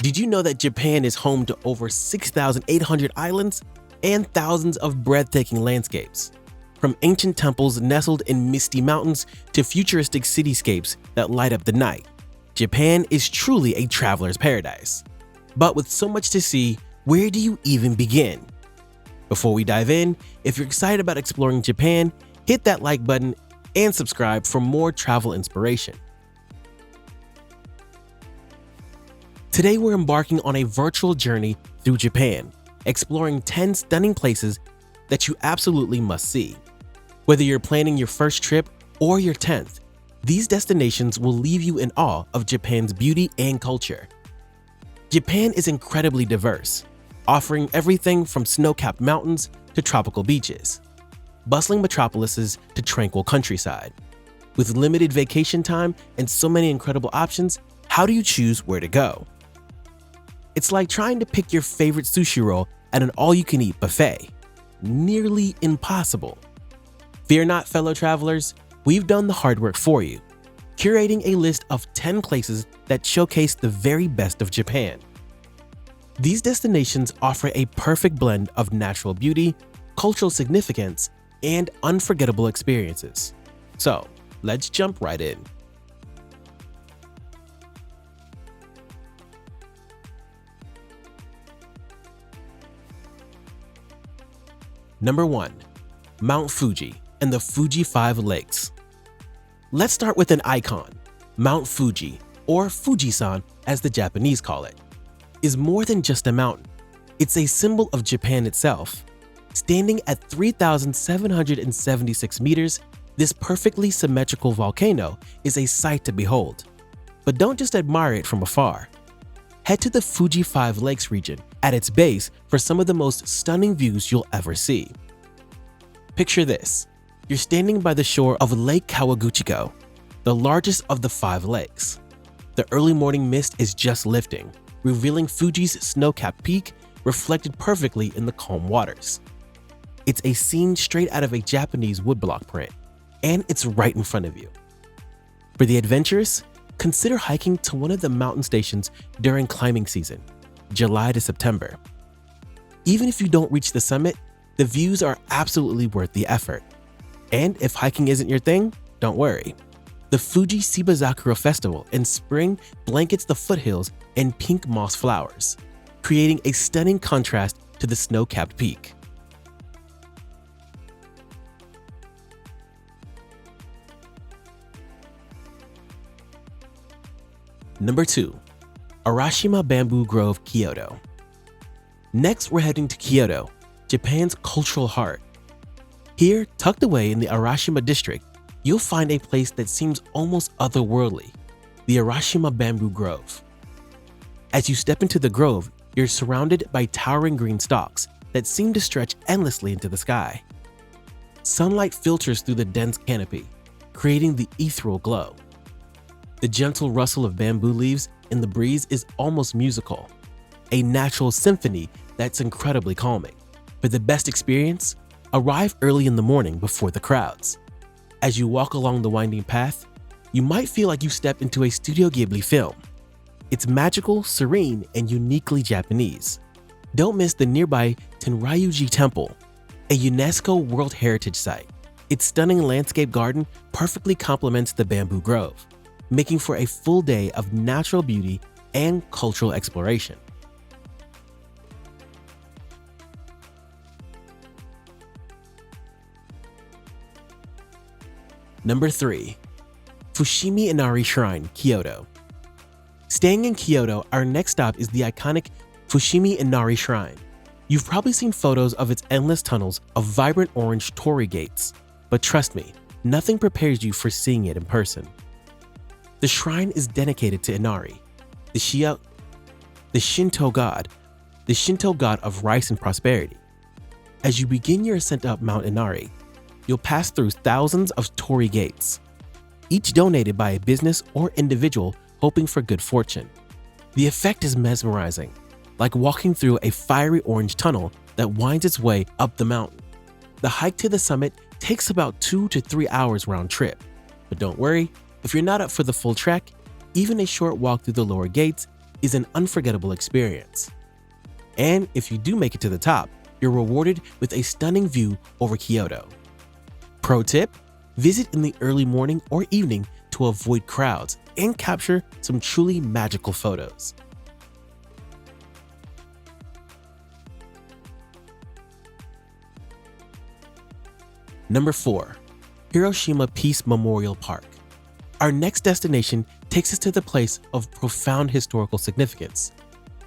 Did you know that Japan is home to over 6,800 islands and thousands of breathtaking landscapes? From ancient temples nestled in misty mountains to futuristic cityscapes that light up the night, Japan is truly a traveler's paradise. But with so much to see, where do you even begin? Before we dive in, if you're excited about exploring Japan, hit that like button and subscribe for more travel inspiration. Today we're embarking on a virtual journey through Japan, exploring 10 stunning places that you absolutely must see. Whether you're planning your first trip or your 10th, these destinations will leave you in awe of Japan's beauty and culture. Japan is incredibly diverse, offering everything from snow-capped mountains to tropical beaches, bustling metropolises to tranquil countryside. With limited vacation time and so many incredible options, how do you choose where to go? It's like trying to pick your favorite sushi roll at an all-you-can-eat buffet. Nearly impossible. Fear not, fellow travelers, we've done the hard work for you, curating a list of 10 places that showcase the very best of Japan. These destinations offer a perfect blend of natural beauty, cultural significance, and unforgettable experiences. So, let's jump right in. Number 1. Mount Fuji and the Fuji 5 Lakes. Let's start with an icon. Mount Fuji, or Fujisan as the Japanese call it, is more than just a mountain. It's a symbol of Japan itself. Standing at 3,776 meters, this perfectly symmetrical volcano is a sight to behold. But don't just admire it from afar. Head to the Fuji 5 Lakes region at its base for some of the most stunning views you'll ever see. Picture this. You're standing by the shore of Lake Kawaguchiko, the largest of the 5 lakes. The early morning mist is just lifting, revealing Fuji's snow-capped peak reflected perfectly in the calm waters. It's a scene straight out of a Japanese woodblock print, and it's right in front of you. For the adventurous, consider hiking to one of the mountain stations during climbing season, July to September. Even if you don't reach the summit, the views are absolutely worth the effort. And if hiking isn't your thing, don't worry. The Fuji Shibazakura Festival in spring blankets the foothills in pink moss flowers, creating a stunning contrast to the snow-capped peak. Number 2. Arashiyama Bamboo Grove, Kyoto. Next, we're heading to Kyoto, Japan's cultural heart. Here, tucked away in the Arashiyama district, you'll find a place that seems almost otherworldly, the Arashiyama Bamboo Grove. As you step into the grove, you're surrounded by towering green stalks that seem to stretch endlessly into the sky. Sunlight filters through the dense canopy, creating the ethereal glow. The gentle rustle of bamboo leaves in the breeze is almost musical, a natural symphony that's incredibly calming. For the best experience, arrive early in the morning before the crowds. As you walk along the winding path, you might feel like you stepped into a Studio Ghibli film. It's magical, serene, and uniquely Japanese. Don't miss the nearby Tenryuji Temple, a UNESCO World Heritage Site. Its stunning landscape garden perfectly complements the bamboo grove, making for a full day of natural beauty and cultural exploration. Number 3. Fushimi Inari Shrine, Kyoto. Staying in Kyoto, our next stop is the iconic Fushimi Inari Shrine. You've probably seen photos of its endless tunnels of vibrant orange torii gates, but trust me, nothing prepares you for seeing it in person. The shrine is dedicated to Inari, the Shinto god of rice and prosperity. As you begin your ascent up Mount Inari, you'll pass through thousands of torii gates, each donated by a business or individual hoping for good fortune. The effect is mesmerizing, like walking through a fiery orange tunnel that winds its way up the mountain. The hike to the summit takes about 2 to 3 hours round trip, but don't worry, if you're not up for the full trek, even a short walk through the lower gates is an unforgettable experience. And if you do make it to the top, you're rewarded with a stunning view over Kyoto. Pro tip: visit in the early morning or evening to avoid crowds and capture some truly magical photos. Number 4. Hiroshima Peace Memorial Park. Our next destination takes us to the place of profound historical significance,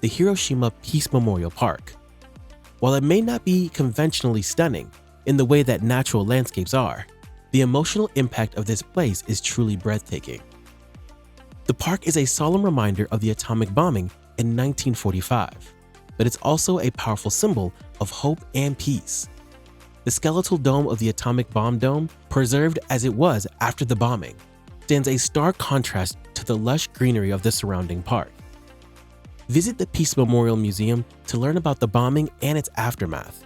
the Hiroshima Peace Memorial Park. While it may not be conventionally stunning in the way that natural landscapes are, the emotional impact of this place is truly breathtaking. The park is a solemn reminder of the atomic bombing in 1945, but it's also a powerful symbol of hope and peace. The skeletal dome of the atomic bomb dome, preserved as it was after the bombing, stands a stark contrast to the lush greenery of the surrounding park. Visit the Peace Memorial Museum to learn about the bombing and its aftermath.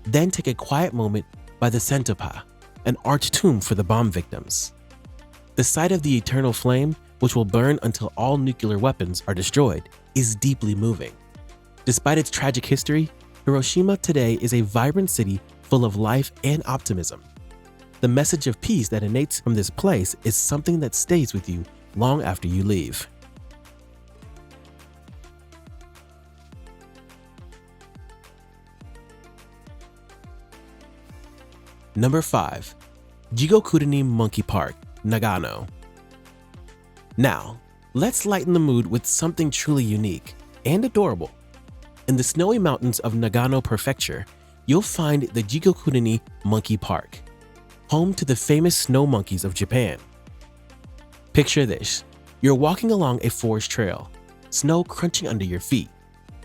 Then take a quiet moment by the Sentopa, an arched tomb for the bomb victims. The sight of the eternal flame, which will burn until all nuclear weapons are destroyed, is deeply moving. Despite its tragic history, Hiroshima today is a vibrant city full of life and optimism. The message of peace that emanates from this place is something that stays with you long after you leave. Number 5. Jigokudani Monkey Park, Nagano. Now, let's lighten the mood with something truly unique and adorable. In the snowy mountains of Nagano Prefecture, you'll find the Jigokudani Monkey Park, home to the famous snow monkeys of Japan. Picture this: you're walking along a forest trail, snow crunching under your feet.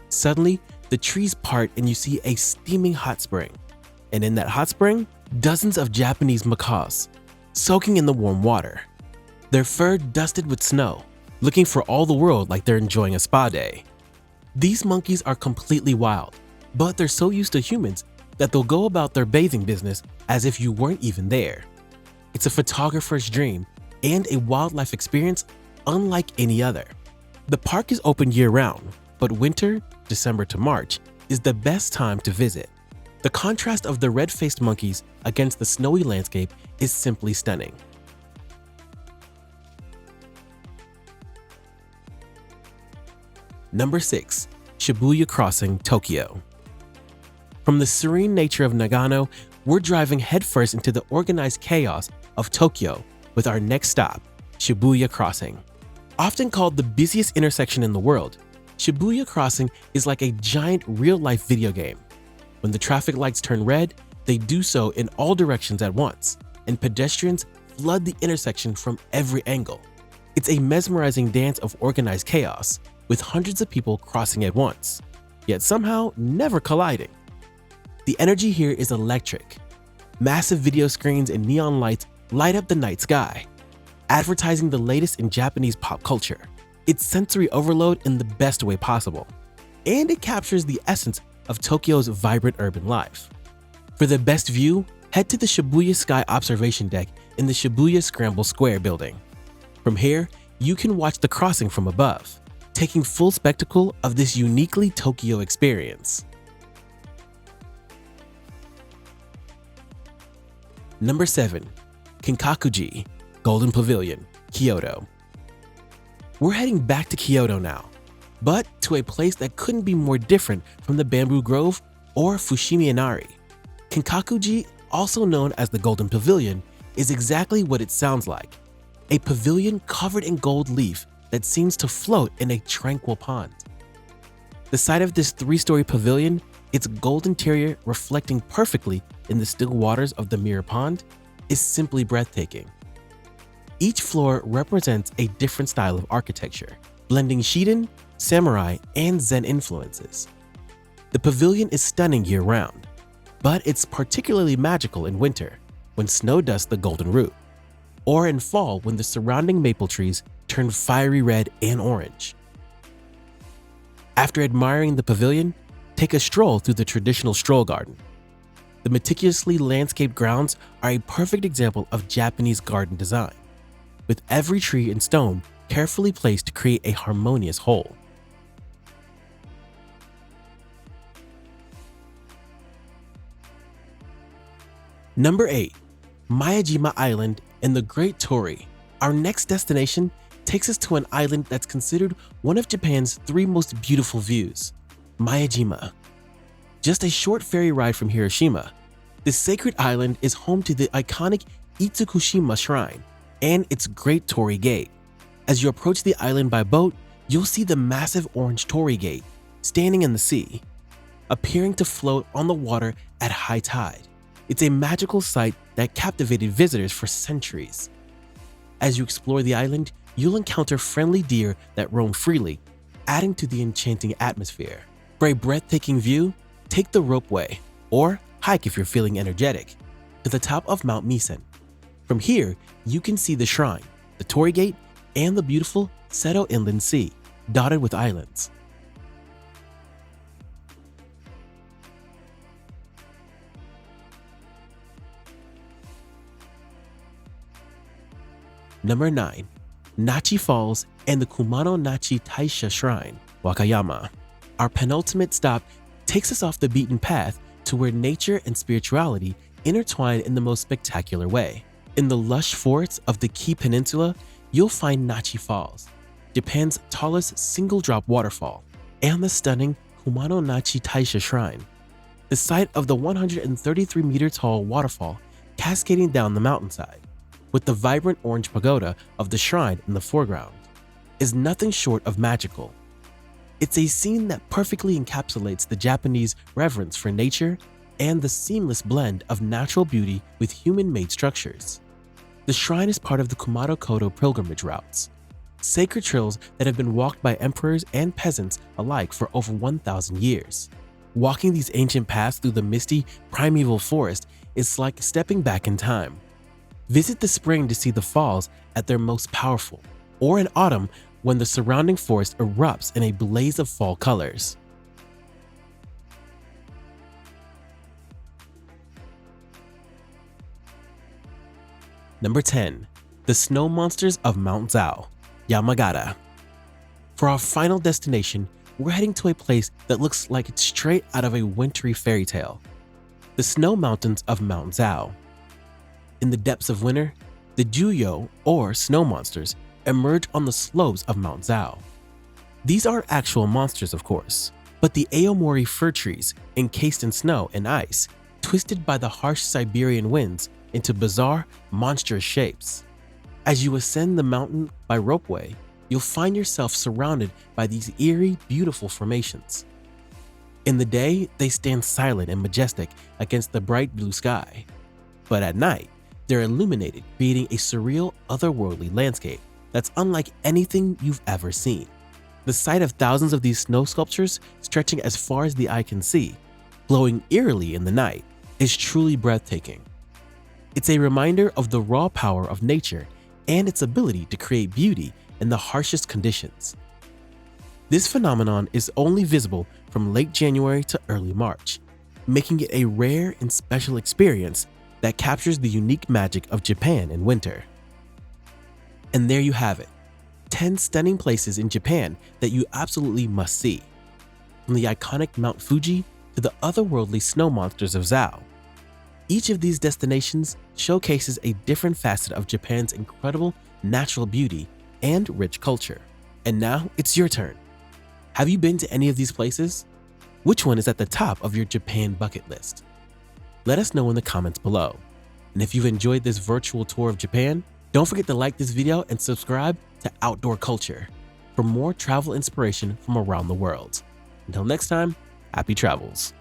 Suddenly, the trees part and you see a steaming hot spring. And in that hot spring, dozens of Japanese macaws, soaking in the warm water. Their fur dusted with snow, looking for all the world like they're enjoying a spa day. These monkeys are completely wild, but they're so used to humans that they'll go about their bathing business as if you weren't even there. It's a photographer's dream and a wildlife experience unlike any other. The park is open year-round, but winter, December to March, is the best time to visit. The contrast of the red-faced monkeys against the snowy landscape is simply stunning. Number 6. Shibuya Crossing, Tokyo. From the serene nature of Nagano, we're driving headfirst into the organized chaos of Tokyo with our next stop, Shibuya Crossing. Often called the busiest intersection in the world, Shibuya Crossing is like a giant real-life video game. When the traffic lights turn red, they do so in all directions at once, and pedestrians flood the intersection from every angle. It's a mesmerizing dance of organized chaos, with hundreds of people crossing at once, yet somehow never colliding. The energy here is electric. Massive video screens and neon lights light up the night sky, advertising the latest in Japanese pop culture. It's sensory overload in the best way possible, and it captures the essence of Tokyo's vibrant urban life. For the best view, head to the Shibuya Sky Observation Deck in the Shibuya Scramble Square building. From here, you can watch the crossing from above, taking full spectacle of this uniquely Tokyo experience. Number 7. Kinkakuji, Golden Pavilion, Kyoto. We're heading back to Kyoto now, but to a place that couldn't be more different from the Bamboo Grove or Fushimi Inari. Kinkakuji, also known as the Golden Pavilion, is exactly what it sounds like: a pavilion covered in gold leaf that seems to float in a tranquil pond. The side of this 3-story pavilion, its gold interior reflecting perfectly in the still waters of the mirror pond, is simply breathtaking. Each floor represents a different style of architecture, blending Shiden, samurai, and Zen influences. The pavilion is stunning year-round, but it's particularly magical in winter when snow dusts the golden roof, or in fall when the surrounding maple trees turn fiery red and orange. After admiring the pavilion, take a stroll through the traditional stroll garden. The meticulously landscaped grounds are a perfect example of Japanese garden design, with every tree and stone carefully placed to create a harmonious whole. Number 8. Miyajima Island and the Great Torii. Our next destination takes us to an island that's considered one of Japan's 3 most beautiful views, Miyajima. Just a short ferry ride from Hiroshima, this sacred island is home to the iconic Itsukushima Shrine and its Great Torii Gate. As you approach the island by boat, you'll see the massive orange Torii Gate standing in the sea, appearing to float on the water at high tide. It's a magical sight that captivated visitors for centuries. As you explore the island, you'll encounter friendly deer that roam freely, adding to the enchanting atmosphere. For a breathtaking view, take the ropeway, or hike if you're feeling energetic, to the top of Mount Misen. From here, you can see the shrine, the Torii Gate, and the beautiful Seto Inland Sea, dotted with islands. Number 9. Nachi Falls and the Kumano Nachi Taisha Shrine, Wakayama. Our penultimate stop takes us off the beaten path to where nature and spirituality intertwine in the most spectacular way. In the lush forests of the Kii Peninsula, you'll find Nachi Falls, Japan's tallest single-drop waterfall, and the stunning Kumano Nachi Taisha Shrine, the site of the 133-meter-tall waterfall cascading down the mountainside, with the vibrant orange pagoda of the shrine in the foreground, is nothing short of magical. It's a scene that perfectly encapsulates the Japanese reverence for nature and the seamless blend of natural beauty with human-made structures. The shrine is part of the Kumano Kodo pilgrimage routes, sacred trails that have been walked by emperors and peasants alike for over 1,000 years. Walking these ancient paths through the misty, primeval forest is like stepping back in time. Visit the spring to see the falls at their most powerful, or in autumn when the surrounding forest erupts in a blaze of fall colors. Number 10. The Snow Monsters of Mount Zao, Yamagata. For our final destination, we're heading to a place that looks like it's straight out of a wintry fairy tale, the snow mountains of Mount Zao. In the depths of winter, the Juyo, or snow monsters, emerge on the slopes of Mount Zao. These aren't actual monsters, of course, but the Aomori fir trees encased in snow and ice, twisted by the harsh Siberian winds into bizarre, monstrous shapes. As you ascend the mountain by ropeway, you'll find yourself surrounded by these eerie, beautiful formations. In the day, they stand silent and majestic against the bright blue sky, but at night, they're illuminated, creating a surreal, otherworldly landscape that's unlike anything you've ever seen. The sight of thousands of these snow sculptures stretching as far as the eye can see, glowing eerily in the night, is truly breathtaking. It's a reminder of the raw power of nature and its ability to create beauty in the harshest conditions. This phenomenon is only visible from late January to early March, making it a rare and special experience that captures the unique magic of Japan in winter. And there you have it, 10 stunning places in Japan that you absolutely must see. From the iconic Mount Fuji to the otherworldly snow monsters of Zao. Each of these destinations showcases a different facet of Japan's incredible natural beauty and rich culture. And now it's your turn. Have you been to any of these places? Which one is at the top of your Japan bucket list? Let us know in the comments below. And if you've enjoyed this virtual tour of Japan, don't forget to like this video and subscribe to Outdoor Culture for more travel inspiration from around the world. Until next time, happy travels.